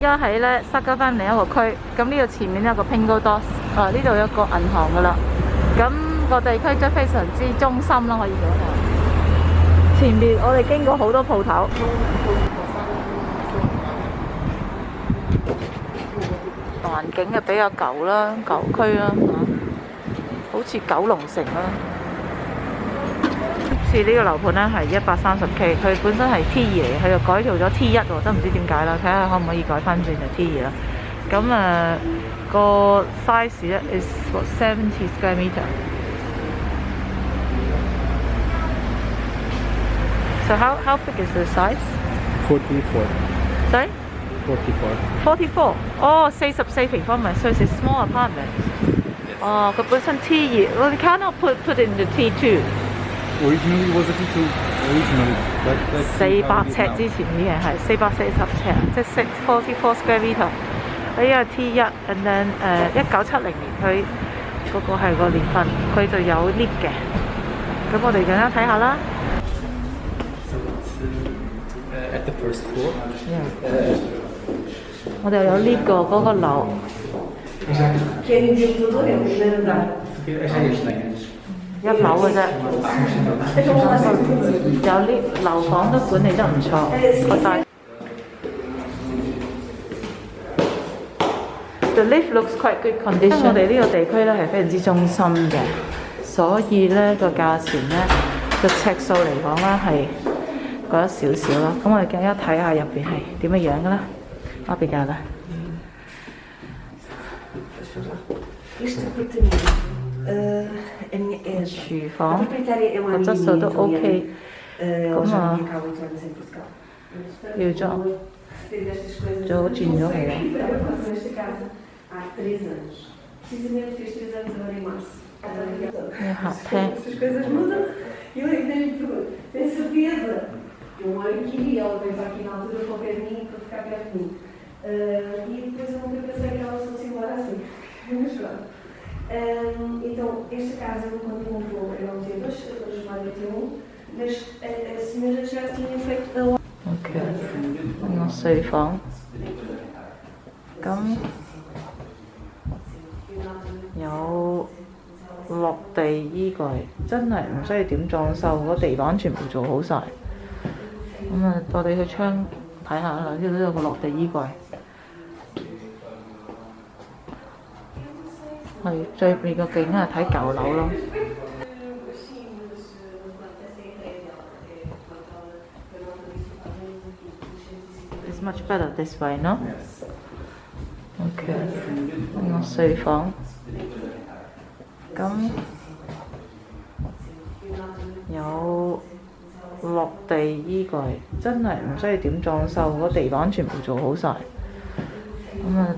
而家喺咧Sacavem另一個區，咁呢度前面有個 Pingo Dos， 呢度有一個銀行噶啦。咁個地區真係非常之中心啦，可以講係。前面我哋經過好多鋪頭，環境嘅比較舊啦，舊區啦，好似九龍城啦。似呢個樓盤咧係130K， 佢本身係 T2嚟嘅，佢又改造咗 T1喎，真唔知點解啦，睇下可唔可以改翻轉就 T2啦。咁個 size 咧 is 70 square meter。So how big is the size? 44. Sorry? 44. 44. 哦，44平方米，所以係 small apartment。哦，佢本身 T2， well you cannot put in the T2。Originally was a T2. Originally, like 400尺之前已經係440尺，即係44 square meter。呢個 T1，and then 1970年佢嗰個係個年份，佢就有 lift 嘅。咁我哋陣間睇下啦。At the first floor. 我哋有 lift 過嗰個樓。1樓嘅啫，有啲樓房都管理得唔錯。The lift looks quite good condition。我哋呢個地區咧係非常之中心嘅，所以咧個價錢咧個尺數嚟講咧係貴咗少少咯。咁我哋更加睇下入邊係點樣樣嘅啦。我比較啦。廚房個質素都 OK， 咁要裝就轉咗佢啦。客廳。Então, esta casa, quando comprou, era um T2, depois vai T1, mas a senhora já tinha feito a obra. OK， 個睡房，咁有落地衣櫃，真係唔需要點裝修，個地板全部做好晒。咁我哋去窗睇下啦，呢度都有個落地衣櫃。係最面個景係睇舊樓咯。It's much better this way, no? OK， 個睡房，咁有落地衣櫃，真係唔需要點裝修，個地板全部做好晒。咁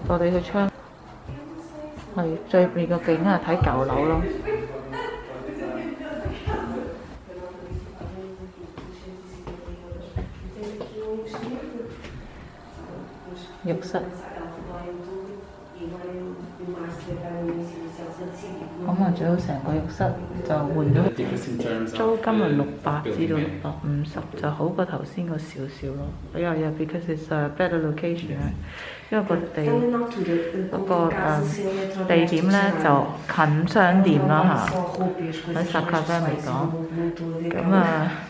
我哋去窗。係最面個景係睇舊樓咯。浴室。咁啊，最好成個浴室就換咗，租金係600至到650，就好過頭先個少少咯。Yeah, because it's a better location， 因為個地點咧就近商店啦嚇，喺Sacavem嚟講，咁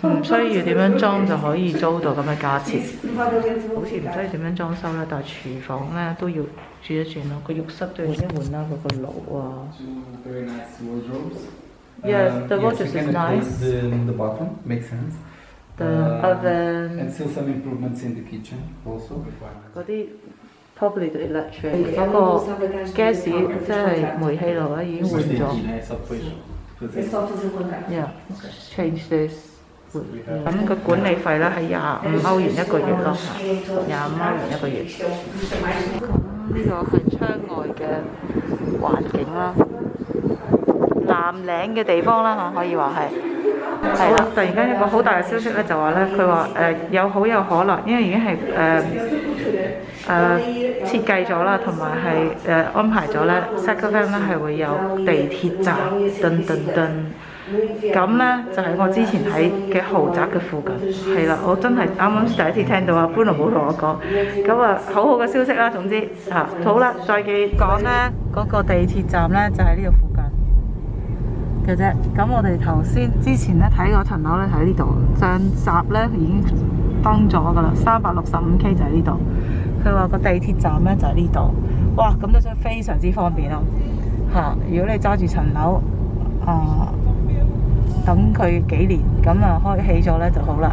唔需要點樣裝就可以租到咁嘅價錢，好似唔需要點樣裝修啦，但係廚房咧都要轉一轉咯，個浴室都要換啦，嗰個爐啊。Yeah, the wardrobe is nice. The bathroom makes sense. The oven. And still some improvements in the kitchen also. 嗰啲 probably the electric 嗰個 gas 即係煤氣爐咧已經換咗。Yeah, change this. 咁個管理費咧係25歐元一個月咯，25歐元一個月。咁呢個係窗外嘅環境啦。藍領嘅地方啦嚇，可以話係啦。突然間一個好大嘅消息咧，就話咧，佢話好有可能，因為已經係設計咗啦，同埋係安排咗咧，Sacavem咧係會有地鐵站，咁呢，就係我之前睇嘅豪宅嘅附近，係啦，我真係啱啱第一次聽到啊，搬來冇同我講，咁啊好好嘅消息啦，總之嚇好啦，再記講呢，嗰個地鐵站呢，就喺呢度附近嘅啫。咁我哋頭先之前呢睇嗰層樓呢，喺呢度，上集呢已經登咗噶啦，365K 就喺呢度。佢話個地鐵站呢，就喺呢度，哇！咁都真係非常之方便咯嚇。如果你揸住層樓等佢幾年，咁啊開起咗呢就好啦。